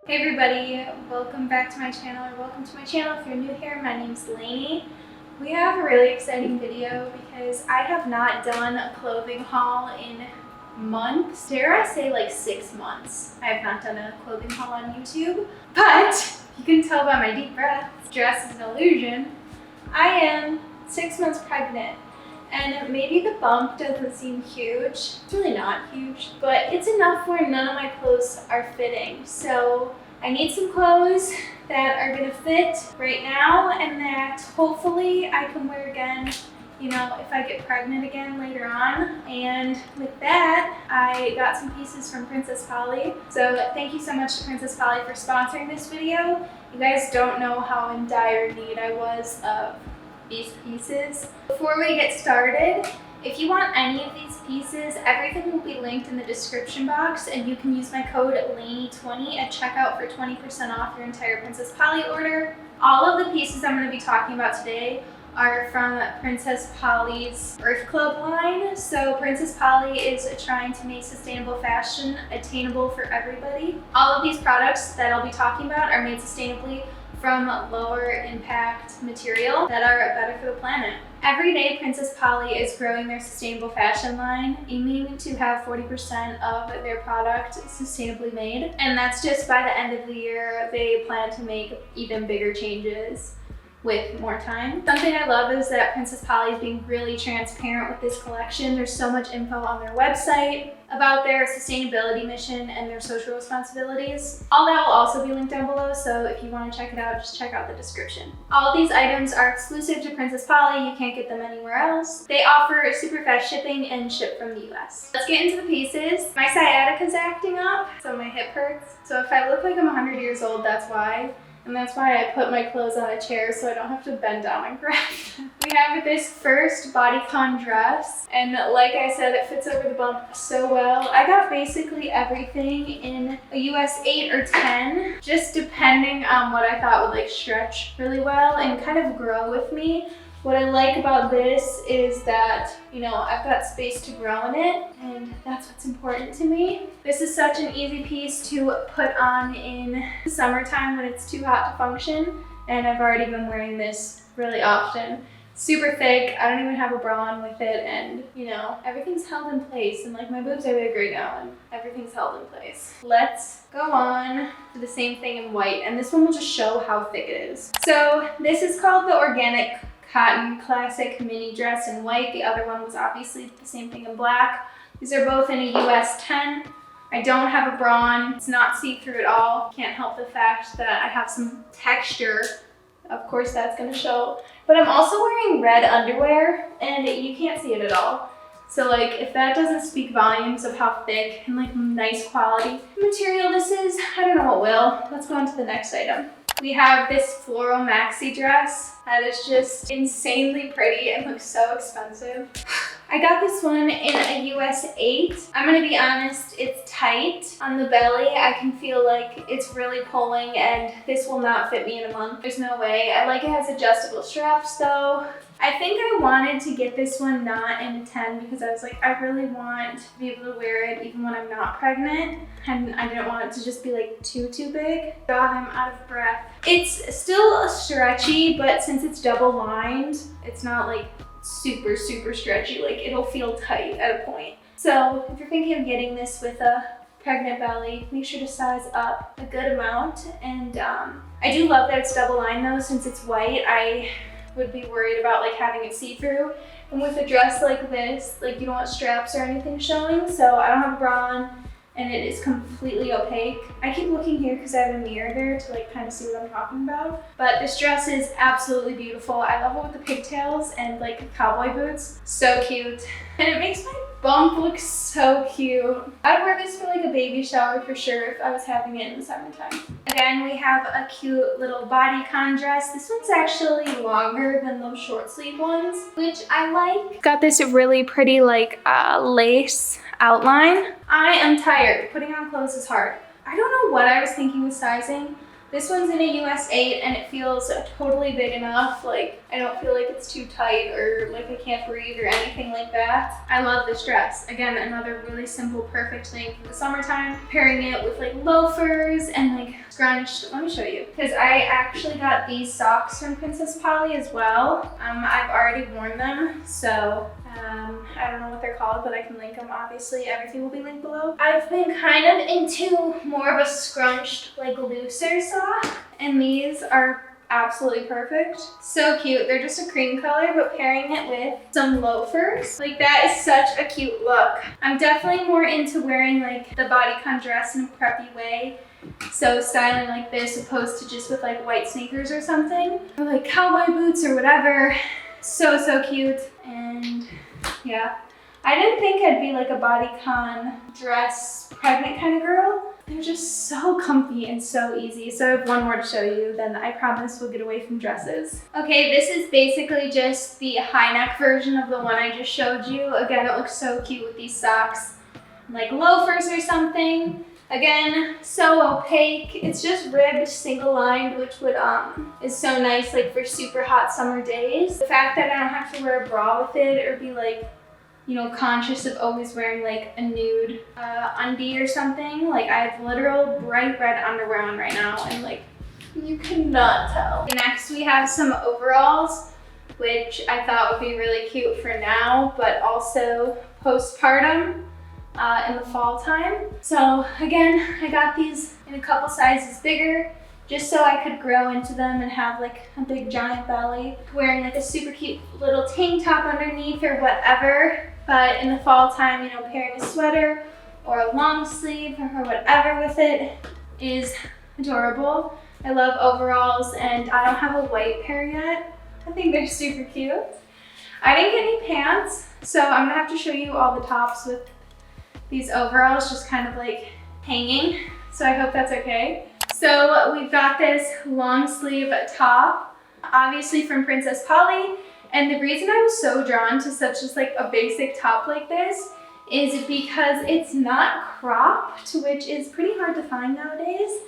Hey everybody, welcome back to my channel, or welcome to my channel if you're new here. My name's Lainey. We have a really exciting video because I have not done a clothing haul in months. Dare I say like 6 months. I have not done a clothing haul on YouTube, but you can tell by my deep breath, dress is an illusion. I am 6 months pregnant. And maybe the bump doesn't seem huge. It's really not huge, but it's enough where none of my clothes are fitting. So I need some clothes that are gonna fit right now and that hopefully I can wear again, you know, if I get pregnant again later on. And with that, I got some pieces from Princess Polly. So thank you so much to Princess Polly for sponsoring this video. You guys don't know how in dire need I was of these pieces. Before we get started, if you want any of these pieces, everything will be linked in the description box, and you can use my code LAINEY20 at checkout for 20% off your entire Princess Polly order. All of the pieces I'm going to be talking about today are from Princess Polly's Earth Club line. So Princess Polly is trying to make sustainable fashion attainable for everybody. All of these products that I'll be talking about are made sustainably from lower impact material that are better for the planet. Every day, Princess Polly is growing their sustainable fashion line, aiming to have 40% of their product sustainably made. And that's just by the end of the year. They plan to make even bigger changes with more time. Something I love is that Princess Polly is being really transparent with this collection. There's so much info on their website about their sustainability mission and their social responsibilities. All that will also be linked down below, so if you want to check it out, just check out the description. All of these items are exclusive to Princess Polly. You can't get them anywhere else. They offer super fast shipping and ship from the US. Let's get into the pieces. My sciatica's acting up, so my hip hurts. So if I look like I'm 100 years old, that's why. And that's why I put my clothes on a chair so I don't have to bend down and grab them. We have this first bodycon dress, and like I said, it fits over the bump so well. I got basically everything in a US 8 or 10, just depending on what I thought would like stretch really well and kind of grow with me. What I like about this is that, you know, I've got space to grow in it, and that's what's important to me. This is such an easy piece to put on in the summertime when it's too hot to function, and I've already been wearing this really often. Super thick, I don't even have a bra on with it, and you know, everything's held in place, and like my boobs are big right now, and everything's held in place. Let's go on to the same thing in white, and this one will just show how thick it is. So this is called the Organic Cotton Classic Mini Dress in white. The other one was obviously the same thing in black. These are both in a US 10. I don't have a bra on. It's not see-through at all. Can't help the fact that I have some texture. Of course that's gonna show. But I'm also wearing red underwear and you can't see it at all. So like if that doesn't speak volumes of how thick and like nice quality material this is, I don't know what will. Let's go on to the next item. We have this floral maxi dress that is just insanely pretty and looks so expensive. I got this one in a US 8. I'm gonna be honest, it's tight on the belly. I can feel like it's really pulling, and this will not fit me in a month. There's no way. I like it has adjustable straps though. I think I wanted to get this one not in a 10 because I was like, I really want to be able to wear it even when I'm not pregnant. And I didn't want it to just be like too big. God, I'm out of breath. It's still stretchy, but since it's double lined, it's not like super stretchy. Like it'll feel tight at a point. So if you're thinking of getting this with a pregnant belly, make sure to size up a good amount. And I do love that it's double lined though, since it's white. I would be worried about like having it see-through, and with a dress like this, like you don't want straps or anything showing, so I don't have a bra on and it is completely opaque. I keep looking here because I have a mirror there to like kind of see what I'm talking about, but this dress is absolutely beautiful. I love it with the pigtails and like cowboy boots. So cute, and it makes my bump looks so cute. I'd wear this for like a baby shower for sure if I was having it in the summertime. Again, we have a cute little bodycon dress. This one's actually longer than those short sleeve ones, which I like. Got this really pretty like lace outline. I am tired. Putting on clothes is hard. I don't know what I was thinking with sizing. This one's in a US 8 and it feels totally big enough. Like, I don't feel like it's too tight or like I can't breathe or anything like that. I love this dress. Again, another really simple, perfect thing for the summertime. Pairing it with like loafers and like scrunched. Let me show you. Because I actually got these socks from Princess Polly as well. I've already worn them, so I don't know what they're called, but I can link them. Obviously, everything will be linked below. I've been kind of into more of a scrunched, like looser sock, and these are absolutely perfect. So cute. They're just a cream color, but pairing it with some loafers, like that is such a cute look. I'm definitely more into wearing like the bodycon dress in a preppy way. So styling like this opposed to just with like white sneakers or something, or like cowboy boots or whatever. So cute. And yeah, I didn't think I'd be like a bodycon dress pregnant kind of girl. They're just so comfy and so easy. So I have one more to show you, then I promise we'll get away from dresses. Okay, this is basically just the high neck version of the one I just showed you. Again, it looks so cute with these socks, like loafers or something. Again, so opaque. It's just ribbed, single lined, which would is so nice like for super hot summer days. The fact that I don't have to wear a bra with it or be like, you know, conscious of always wearing like a nude undie or something. Like I have literal bright red underwear on right now and like you cannot tell. Next we have some overalls, which I thought would be really cute for now, but also postpartum. In the fall time. So again, I got these in a couple sizes bigger just so I could grow into them and have like a big giant belly. Wearing like a super cute little tank top underneath or whatever. But in the fall time, you know, pairing a sweater or a long sleeve or whatever with it is adorable. I love overalls and I don't have a white pair yet. I think they're super cute. I didn't get any pants, so I'm gonna have to show you all the tops with these overalls just kind of like hanging, so I hope that's okay. So we've got this long sleeve top, obviously from Princess Polly, and the reason I was so drawn to such just like a basic top like this is because it's not cropped, which is pretty hard to find nowadays,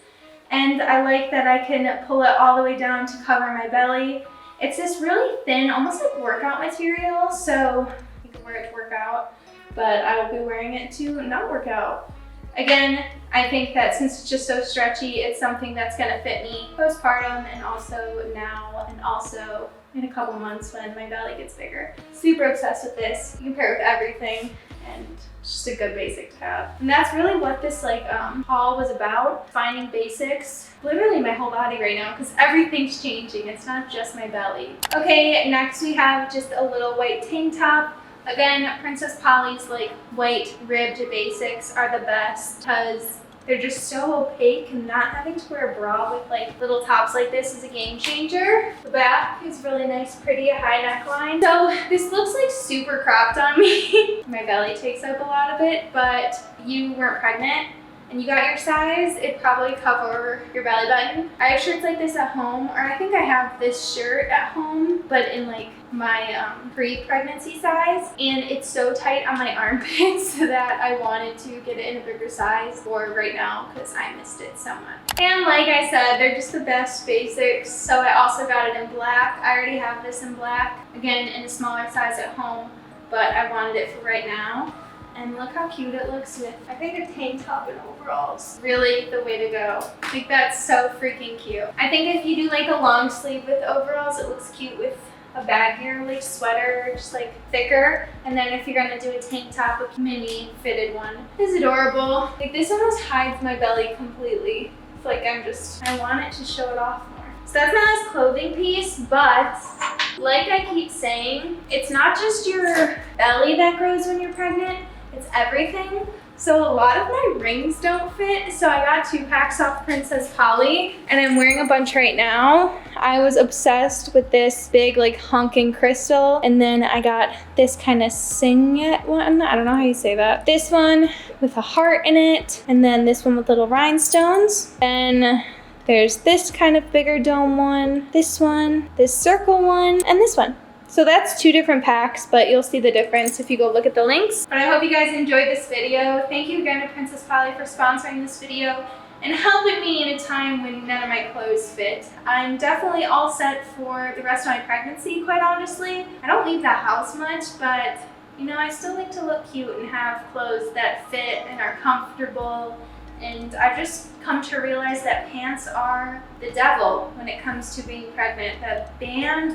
and I like that I can pull it all the way down to cover my belly. It's this really thin, almost like workout material, so you can wear it to work out, but I will be wearing it to not work out. Again, I think that since it's just so stretchy, it's something that's gonna fit me postpartum and also now and also in a couple months when my belly gets bigger. Super obsessed with this. You can pair it with everything and it's just a good basic to have. And that's really what this like haul was about, finding basics. Literally my whole body right now because everything's changing. It's not just my belly. Okay, next we have just a little white tank top. Again, Princess Polly's like white ribbed basics are the best because they're just so opaque, and not having to wear a bra with like little tops like this is a game changer. The back is really nice, pretty, a high neckline. So this looks like super cropped on me. My belly takes up a lot of it, but you weren't pregnant and you got your size, it'd probably cover your belly button. I have shirts like this at home, or I think I have this shirt at home, but in like my pre-pregnancy size, and it's so tight on my armpits that I wanted to get it in a bigger size for right now because I missed it so much. And like I said, they're just the best basics. So I also got it in black. I already have this in black, again in a smaller size at home, but I wanted it for right now. And look how cute it looks with, I think, a tank top and overalls. Really the way to go. I think that's so freaking cute. I think if you do like a long sleeve with overalls, it looks cute with a baggier like sweater, just like thicker. And then if you're gonna do a tank top, a mini fitted one is adorable. Like this almost hides my belly completely. It's like I want it to show it off more. So that's my last clothing piece, but like I keep saying, it's not just your belly that grows when you're pregnant, it's everything. So a lot of my rings don't fit, so I got 2 packs off Princess Polly, and I'm wearing a bunch right now. I was obsessed with this big like honking crystal, and then I got this kind of signet one, I don't know how you say that. This one with a heart in it, and then this one with little rhinestones. Then there's this kind of bigger dome one, this circle one, and this one. So that's 2 different packs, but you'll see the difference if you go look at the links. But I hope you guys enjoyed this video. Thank you again to Princess Polly for sponsoring this video. and helping me in a time when none of my clothes fit. I'm definitely all set for the rest of my pregnancy, quite honestly. I don't leave the house much, but you know, I still like to look cute and have clothes that fit and are comfortable. And I've just come to realize that pants are the devil when it comes to being pregnant. The band,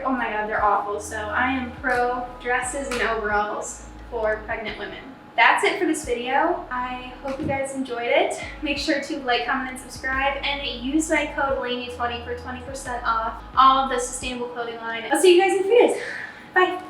oh my god, they're awful. So I am pro dresses and overalls for pregnant women. That's it for this video. I hope you guys enjoyed it. Make sure to like, comment, and subscribe, and use my code LANEY20 for 20% off all of the sustainable clothing line. I'll see you guys in a few days. Bye.